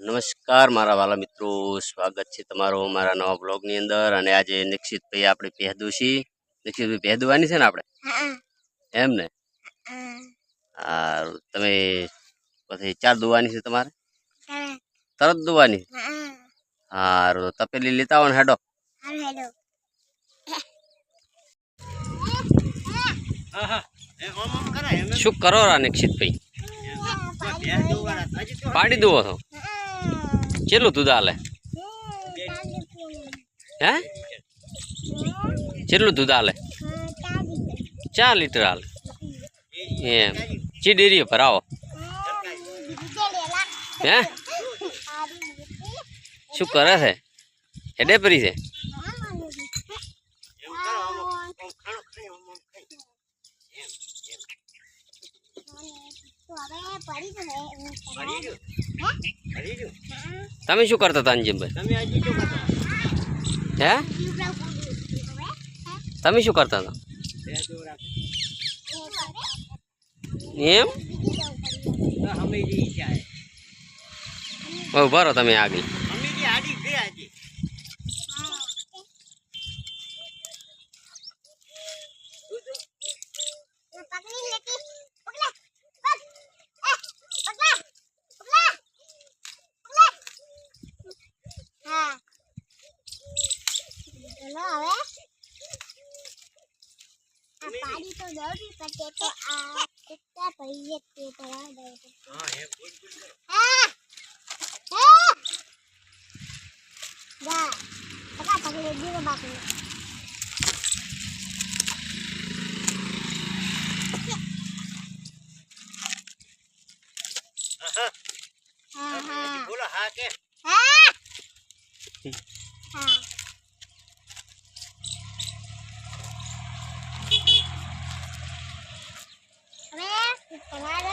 નમસ્કાર મારા વાલા મિત્રો, સ્વાગત છે તમારું મારા નવા બ્લોગની અંદર. અને આજે નિક્ષિતભાઈ આપણે પહેદું છીએ. નિક્ષિતભાઈ પહેદવાની છે ને આપણે એમ ને? તમે પછી ચાર દુવાની છે તમારે? તરત દુવાની? સારું, તપેલી લેતા આવો ને હેડો. શું કરો રા નિક્ષિતભાઈ? પાડી દો છો? કેટલું દૂધ હાલે? હે કેટલું દૂધ હાલે? 4 લીટર હાલે એમ? ચી ડેરીએ ભરાવો? હે શું કરે છે? હેડે પરી છે? તમે શું કરતા હતા અંજમભાઈ? હે તમે શું કરતા હતા એમ? ઉભા રહો તમે આગળ. પાડી તો દોડી પડે તો આ કેટલા ભઈએ તે ભરા દે. હા હે બોલ બોલ. હા જા પકા પકડે દીવો બાકી. હા બોલો હા કે હા હા હવે તમારે